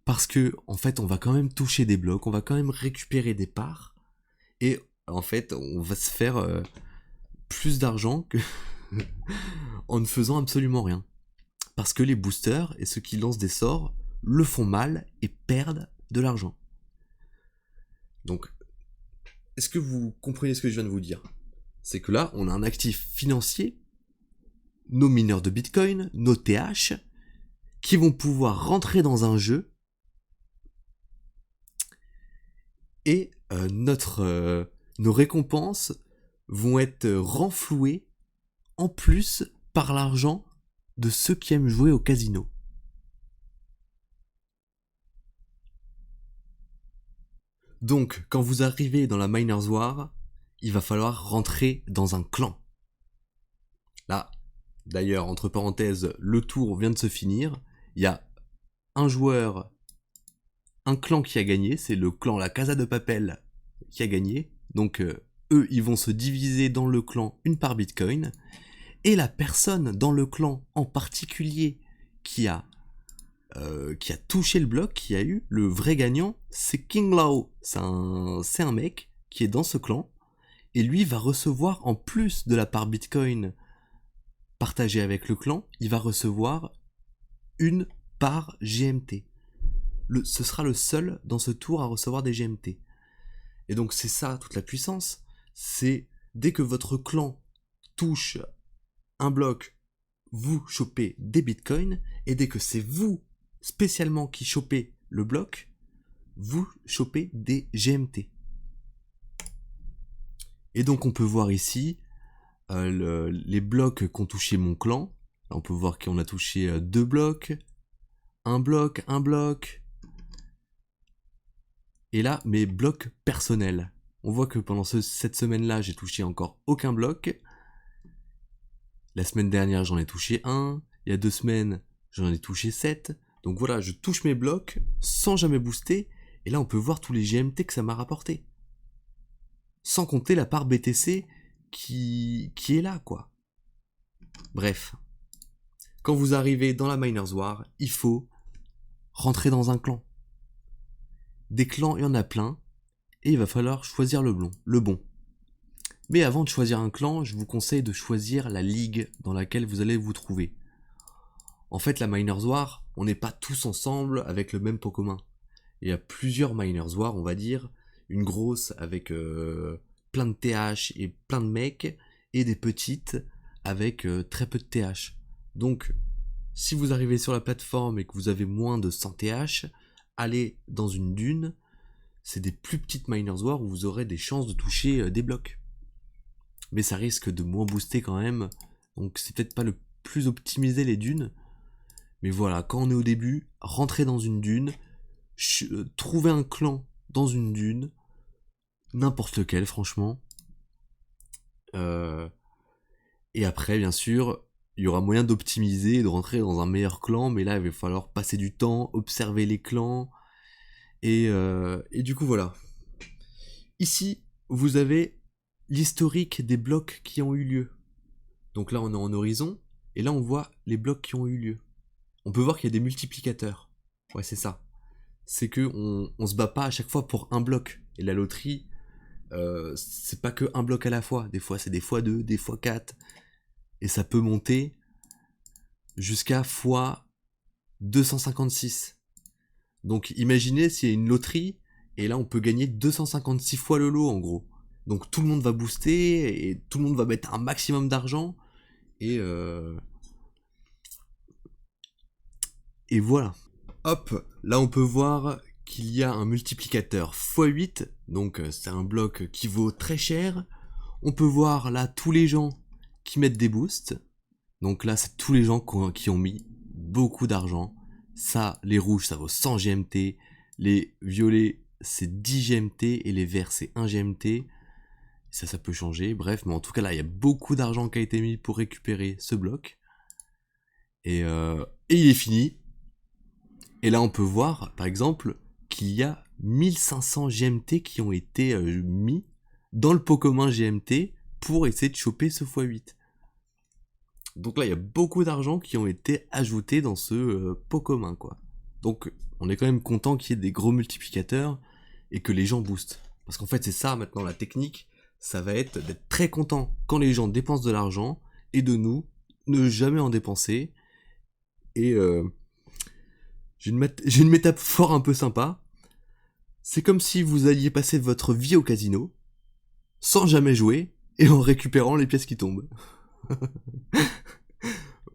Parce que, en fait, on va quand même toucher des blocs, on va quand même récupérer des parts, et en fait, on va se faire plus d'argent que en ne faisant absolument rien. Parce que les boosters et ceux qui lancent des sorts le font mal et perdent de l'argent. Donc, est-ce que vous comprenez ce que je viens de vous dire? C'est que là, on a un actif financier, nos mineurs de Bitcoin, nos TH, qui vont pouvoir rentrer dans un jeu et nos récompenses vont être renflouées en plus par l'argent de ceux qui aiment jouer au casino. Donc, quand vous arrivez dans la Miners War, il va falloir rentrer dans un clan. Là, d'ailleurs, entre parenthèses, le tour vient de se finir. Il y a un joueur, un clan qui a gagné, c'est le clan La Casa de Papel qui a gagné. Donc, eux, ils vont se diviser dans le clan une part Bitcoin. Et la personne dans le clan en particulier qui a touché le bloc, qui a eu le vrai gagnant, c'est King Lao. C'est un mec qui est dans ce clan, et lui va recevoir, en plus de la part Bitcoin partagée avec le clan, il va recevoir une part GMT. Ce sera le seul dans ce tour à recevoir des GMT. Et donc c'est ça toute la puissance, c'est dès que votre clan touche un bloc, vous chopez des bitcoins, et dès que c'est vous spécialement qui chopez le bloc, vous chopez des GMT. Et donc on peut voir ici les blocs qu'ont touché mon clan. Là, on peut voir qu'on a touché 2 blocs, un bloc, et là mes blocs personnels. On voit que pendant cette semaine-là, j'ai touché encore aucun bloc. La semaine dernière, j'en ai touché un. Il y a 2 semaines, j'en ai touché 7. Donc voilà, je touche mes blocs sans jamais booster. Et là, on peut voir tous les GMT que ça m'a rapporté. Sans compter la part BTC qui est là, quoi. Bref. Quand vous arrivez dans la Miners War, il faut rentrer dans un clan. Des clans, il y en a plein. Et il va falloir choisir le bon. Mais avant de choisir un clan, je vous conseille de choisir la ligue dans laquelle vous allez vous trouver. En fait, la Miners War, on n'est pas tous ensemble avec le même pot commun. Il y a plusieurs Miners War, on va dire. Une grosse avec plein de TH et plein de mecs. et des petites avec très peu de TH. Donc, si vous arrivez sur la plateforme et que vous avez moins de 100 TH, allez dans une dune. C'est des plus petites Miners War où vous aurez des chances de toucher des blocs. Mais ça risque de moins booster quand même. Donc c'est peut-être pas le plus optimisé les dunes. Mais voilà, quand on est au début, rentrez dans une dune, trouvez un clan dans une dune, n'importe lequel franchement. Et après, bien sûr, il y aura moyen d'optimiser et de rentrer dans un meilleur clan, mais là il va falloir passer du temps, observer les clans. Et du coup voilà. Ici, vous avez l'historique des blocs qui ont eu lieu. Donc là on est en horizon, et là on voit les blocs qui ont eu lieu. On peut voir qu'il y a des multiplicateurs. Ouais, c'est ça. C'est que on se bat pas à chaque fois pour un bloc. Et la loterie, c'est pas que un bloc à la fois. Des fois c'est des fois 2, des fois 4. Et ça peut monter jusqu'à fois 256. Donc imaginez s'il y a une loterie, et là on peut gagner 256 fois le lot en gros. Donc tout le monde va booster, et tout le monde va mettre un maximum d'argent, et voilà. Hop, là on peut voir qu'il y a un multiplicateur x8, donc c'est un bloc qui vaut très cher. On peut voir là tous les gens qui mettent des boosts. Donc là c'est tous les gens qui ont mis beaucoup d'argent. Ça, les rouges ça vaut 100 GMT, les violets c'est 10 GMT et les verts c'est 1 GMT. Ça peut changer, bref, mais en tout cas là il y a beaucoup d'argent qui a été mis pour récupérer ce bloc. Et il est fini. Et là on peut voir par exemple qu'il y a 1500 GMT qui ont été mis dans le pot commun GMT pour essayer de choper ce x8. Donc là il y a beaucoup d'argent qui ont été ajoutés dans ce pot commun quoi. Donc on est quand même content qu'il y ait des gros multiplicateurs et que les gens boostent. Parce qu'en fait c'est ça maintenant la technique, ça va être d'être très content quand les gens dépensent de l'argent et de nous ne jamais en dépenser. Et j'ai une métaphore un peu sympa. C'est comme si vous alliez passer votre vie au casino, sans jamais jouer, et en récupérant les pièces qui tombent.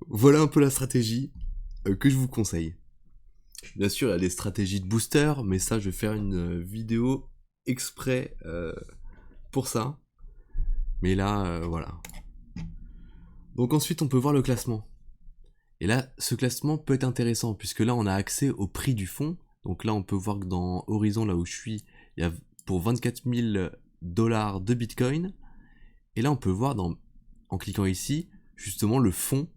Voilà un peu la stratégie que je vous conseille. Bien sûr, il y a des stratégies de booster, mais ça, je vais faire une vidéo exprès pour ça. Mais là, voilà. Donc ensuite, on peut voir le classement. Et là, ce classement peut être intéressant, puisque là, on a accès au prix du fonds. Donc là, on peut voir que dans Horizon, là où je suis, il y a pour 24 000 $ de Bitcoin. Et là, on peut voir, en cliquant ici, justement, le fonds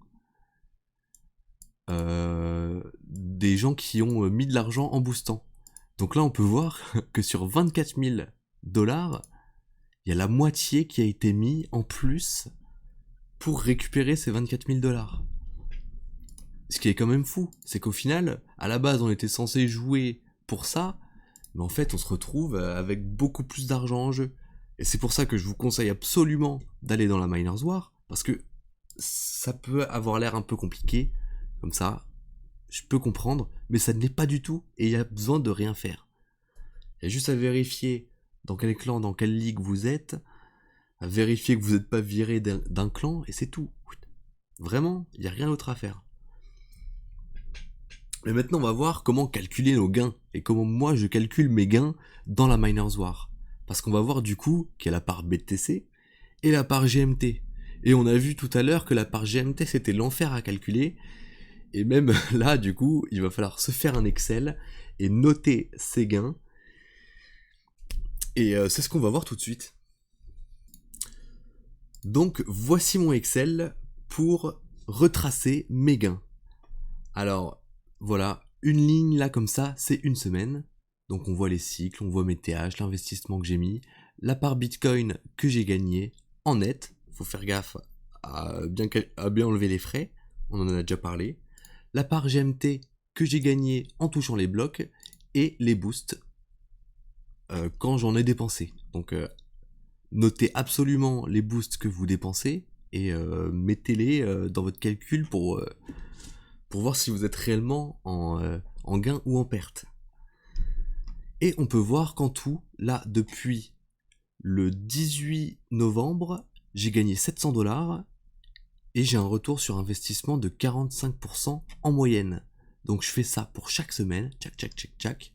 des gens qui ont mis de l'argent en boostant. Donc là, on peut voir que sur 24 000 $, il y a la moitié qui a été mis en plus pour récupérer ces 24 000 $. Ce qui est quand même fou, c'est qu'au final, à la base, on était censé jouer pour ça, mais en fait, on se retrouve avec beaucoup plus d'argent en jeu. Et c'est pour ça que je vous conseille absolument d'aller dans la Miners War, parce que ça peut avoir l'air un peu compliqué, comme ça, je peux comprendre, mais ça ne l'est pas du tout, et il y a besoin de rien faire. Il y a juste à vérifier dans quel clan, dans quelle ligue vous êtes, à vérifier que vous n'êtes pas viré d'un clan, et c'est tout. Vraiment, il n'y a rien d'autre à faire. Mais maintenant, on va voir comment calculer nos gains, et comment moi je calcule mes gains dans la Miners War. Parce qu'on va voir du coup qu'il y a la part BTC et la part GMT. Et on a vu tout à l'heure que la part GMT c'était l'enfer à calculer. Et même là, du coup, il va falloir se faire un Excel et noter ses gains. Et c'est ce qu'on va voir tout de suite. Donc voici mon Excel pour retracer mes gains. Alors voilà, une ligne là comme ça, c'est une semaine. Donc on voit les cycles, on voit mes TH, l'investissement que j'ai mis, la part Bitcoin que j'ai gagné en net. Faut faire gaffe à bien enlever les frais, on en a déjà parlé. La part GMT que j'ai gagné en touchant les blocs et les boosts quand j'en ai dépensé. Donc notez absolument les boosts que vous dépensez et mettez-les dans votre calcul pour voir si vous êtes réellement en gain ou en perte. Et on peut voir qu'en tout, là, depuis le 18 novembre, j'ai gagné 700 $ et j'ai un retour sur investissement de 45% en moyenne. Donc je fais ça pour chaque semaine, tchac tchac tchac tchac.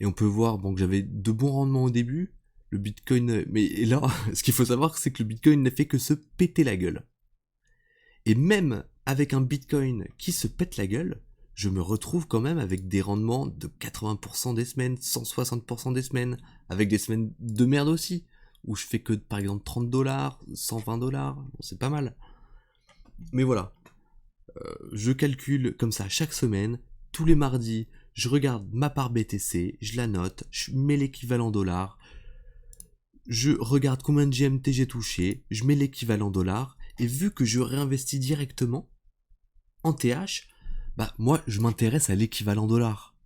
Et on peut voir bon, que j'avais de bons rendements au début. Le Bitcoin, mais là, ce qu'il faut savoir, c'est que le Bitcoin n'a fait que se péter la gueule. Et même avec un Bitcoin qui se pète la gueule, je me retrouve quand même avec des rendements de 80% des semaines, 160% des semaines, avec des semaines de merde aussi, où je fais que par exemple 30 $, 120 $, bon, c'est pas mal. Mais voilà, je calcule comme ça chaque semaine, tous les mardis, je regarde ma part BTC, je la note, je mets l'équivalent dollar, je regarde combien de GMT j'ai touché, je mets l'équivalent dollar, et vu que je réinvestis directement en TH, bah moi je m'intéresse à l'équivalent dollar.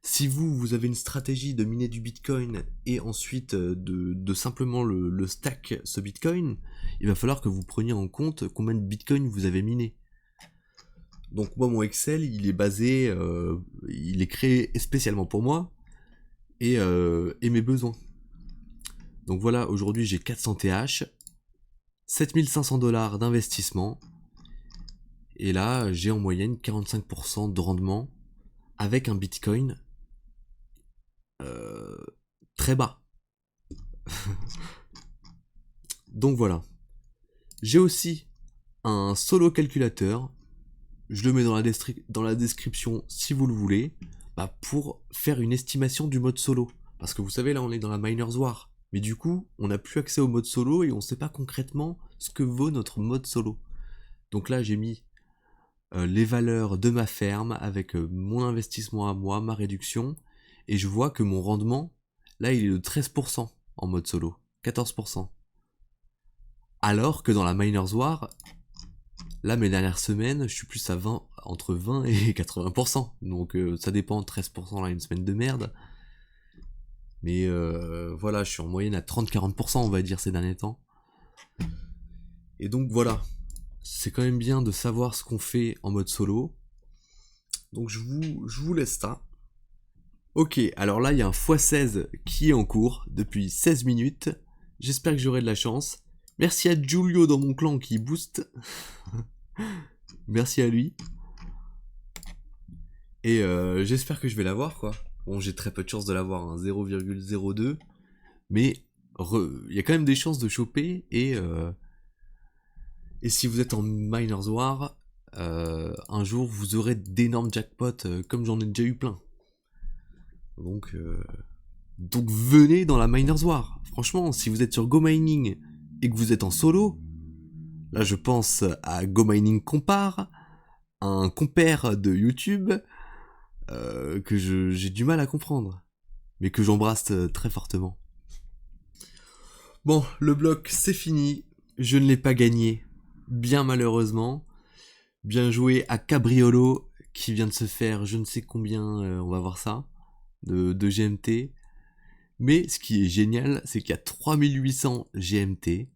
Si vous avez une stratégie de miner du Bitcoin et ensuite de simplement le stack ce Bitcoin, il va falloir que vous preniez en compte combien de Bitcoin vous avez miné. Donc moi mon Excel il est basé, il est créé spécialement pour moi et mes besoins. Donc voilà, aujourd'hui j'ai 400 TH, 7500 $ d'investissement, et là j'ai en moyenne 45% de rendement avec un Bitcoin très bas. Donc voilà. J'ai aussi un solo calculateur, je le mets dans la description si vous le voulez, bah pour faire une estimation du mode solo. Parce que vous savez, là on est dans la Miners War. Mais du coup, on n'a plus accès au mode solo et on ne sait pas concrètement ce que vaut notre mode solo. Donc là, j'ai mis les valeurs de ma ferme avec mon investissement à moi, ma réduction, et je vois que mon rendement, là, il est de 13% en mode solo, 14%. Alors que dans la Miners War, là, mes dernières semaines, je suis plus à 20, entre 20 et 80%. Donc ça dépend, 13% là, une semaine de merde. Mais voilà, je suis en moyenne à 30-40%, on va dire, ces derniers temps. Et donc voilà, c'est quand même bien de savoir ce qu'on fait en mode solo. Donc je vous laisse ça. Ok, alors là, il y a un x16 qui est en cours depuis 16 minutes. J'espère que j'aurai de la chance. Merci à Giulio dans mon clan qui booste. Merci à lui. Et j'espère que je vais l'avoir, quoi. Bon, j'ai très peu de chance de l'avoir, hein, 0,02. Mais il y a quand même des chances de choper. Et si vous êtes en Miners War, un jour vous aurez d'énormes jackpots comme j'en ai déjà eu plein. Donc venez dans la Miners War. Franchement, si vous êtes sur Go Mining et que vous êtes en solo, là je pense à Go Mining Compare, un compère de YouTube que j'ai du mal à comprendre, mais que j'embrasse très fortement. Bon, le bloc c'est fini, je ne l'ai pas gagné, bien malheureusement. Bien joué à Cabriolo qui vient de se faire je ne sais combien, on va voir ça, de GMT. Mais ce qui est génial, c'est qu'il y a 3800 GMT.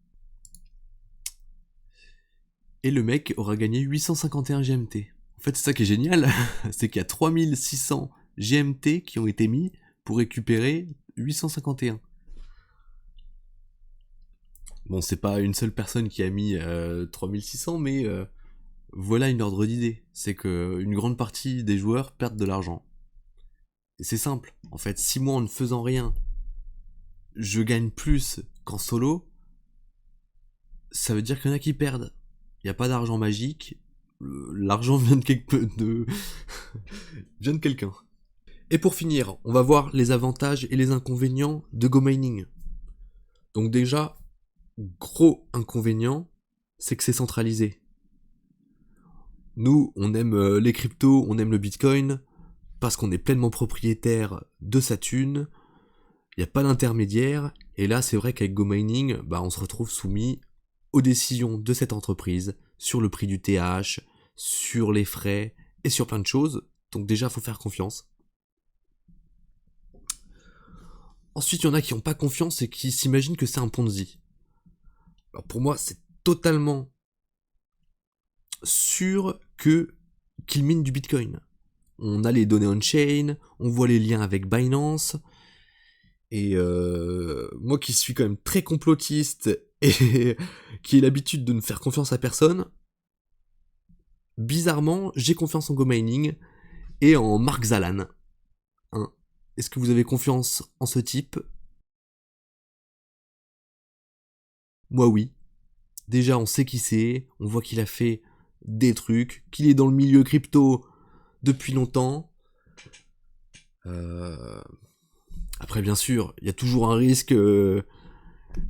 Et le mec aura gagné 851 GMT. En fait, c'est ça qui est génial, c'est qu'il y a 3600 GMT qui ont été mis pour récupérer 851. Bon, c'est pas une seule personne qui a mis 3600, mais voilà une ordre d'idée. C'est que une grande partie des joueurs perdent de l'argent. Et c'est simple. En fait, si moi en ne faisant rien, je gagne plus qu'en solo, ça veut dire qu'il y en a qui perdent. Il n'y a pas d'argent magique, l'argent vient de vient de quelqu'un. Et pour finir, on va voir les avantages et les inconvénients de Go Mining. Donc déjà, gros inconvénient, c'est que c'est centralisé. Nous, on aime les cryptos, on aime le Bitcoin, parce qu'on est pleinement propriétaire de sa thune, il n'y a pas d'intermédiaire, et là c'est vrai qu'avec Go Mining, bah, on se retrouve soumis aux décisions de cette entreprise, sur le prix du TH, sur les frais, et sur plein de choses, donc déjà il faut faire confiance. Ensuite, il y en a qui n'ont pas confiance et qui s'imaginent que c'est un Ponzi. Alors pour moi, c'est totalement sûr qu'ils minent du Bitcoin. On a les données on-chain, on voit les liens avec Binance, et moi qui suis quand même très complotiste et qui ai l'habitude de ne faire confiance à personne, bizarrement, j'ai confiance en GoMining et en Mark Zalan. Hein. Est-ce que vous avez confiance en ce type? Moi oui. Déjà on sait qui c'est, on voit qu'il a fait des trucs, qu'il est dans le milieu crypto depuis longtemps. Après bien sûr, il y a toujours un risque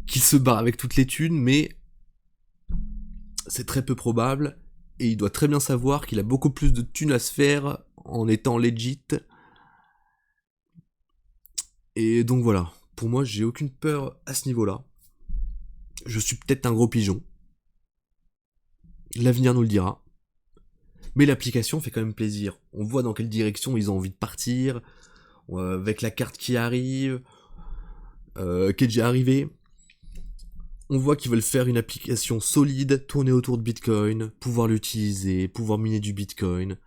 qu'il se barre avec toutes les thunes, mais c'est très peu probable, et il doit très bien savoir qu'il a beaucoup plus de thunes à se faire en étant legit. Et donc voilà, pour moi j'ai aucune peur à ce niveau-là. Je suis peut-être un gros pigeon. L'avenir nous le dira. Mais l'application fait quand même plaisir. On voit dans quelle direction ils ont envie de partir, avec la carte qui arrive, qui est déjà arrivée. On voit qu'ils veulent faire une application solide, tourner autour de Bitcoin, pouvoir l'utiliser, pouvoir miner du Bitcoin,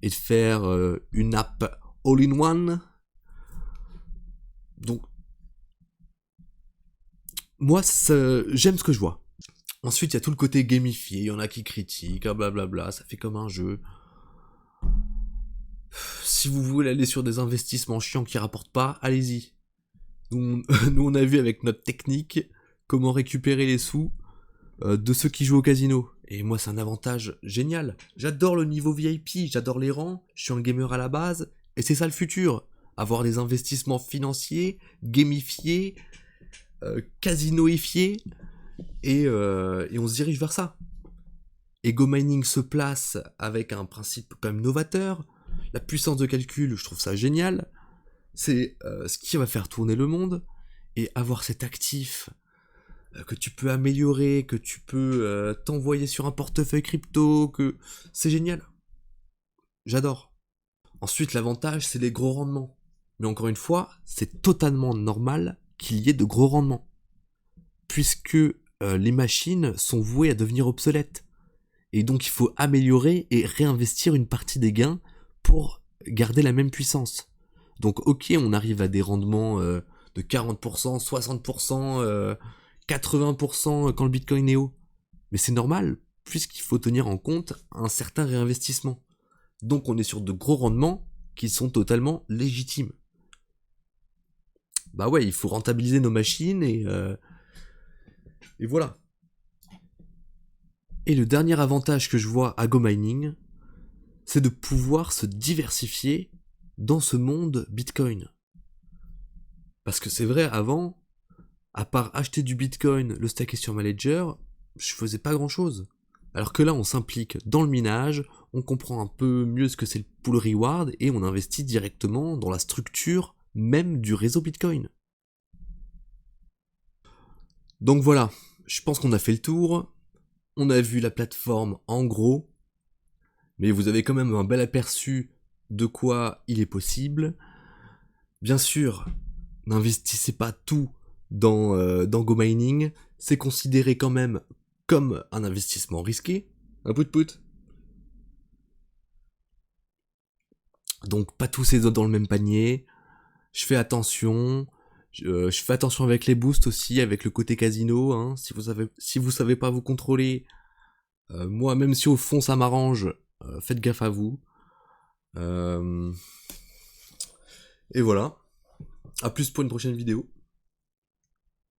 et de faire une app all-in-one. Donc, moi, j'aime ce que je vois. Ensuite, il y a tout le côté gamifié, il y en a qui critiquent, blablabla, ça fait comme un jeu. Si vous voulez aller sur des investissements chiants qui rapportent pas, allez-y. Nous, on a vu avec notre technique comment récupérer les sous de ceux qui jouent au casino. Et moi, c'est un avantage génial. J'adore le niveau VIP, j'adore les rangs, je suis un gamer à la base, et c'est ça le futur. Avoir des investissements financiers, gamifiés, casinoifiés, et on se dirige vers ça. Et GoMining se place avec un principe quand même novateur. La puissance de calcul, je trouve ça génial. C'est ce qui va faire tourner le monde. Et avoir cet actif que tu peux améliorer, que tu peux t'envoyer sur un portefeuille crypto, que c'est génial. J'adore. Ensuite, l'avantage, c'est les gros rendements. Mais encore une fois, c'est totalement normal qu'il y ait de gros rendements. Puisque les machines sont vouées à devenir obsolètes. Et donc il faut améliorer et réinvestir une partie des gains pour garder la même puissance. Donc ok, on arrive à des rendements de 40%, 60%, 80% quand le Bitcoin est haut. Mais c'est normal, puisqu'il faut tenir en compte un certain réinvestissement. Donc on est sur de gros rendements qui sont totalement légitimes. Bah ouais, il faut rentabiliser nos machines et voilà. Et le dernier avantage que je vois à GoMining, c'est de pouvoir se diversifier dans ce monde Bitcoin. Parce que c'est vrai, avant, à part acheter du Bitcoin, le stacker sur ma ledger, je faisais pas grand chose. Alors que là, on s'implique dans le minage, on comprend un peu mieux ce que c'est le pool reward et on investit directement dans la structure même du réseau Bitcoin. Donc voilà, je pense qu'on a fait le tour. On a vu la plateforme en gros, mais vous avez quand même un bel aperçu de quoi il est possible. Bien sûr, n'investissez pas tout dans GoMining, c'est considéré quand même comme un investissement risqué. Un pout-pout. Donc pas tous ces œufs dans le même panier. Je fais attention. Je fais attention avec les boosts aussi, avec le côté casino. Hein. Si vous savez pas vous contrôler, moi même si au fond ça m'arrange, faites gaffe à vous. Et voilà. À plus pour une prochaine vidéo.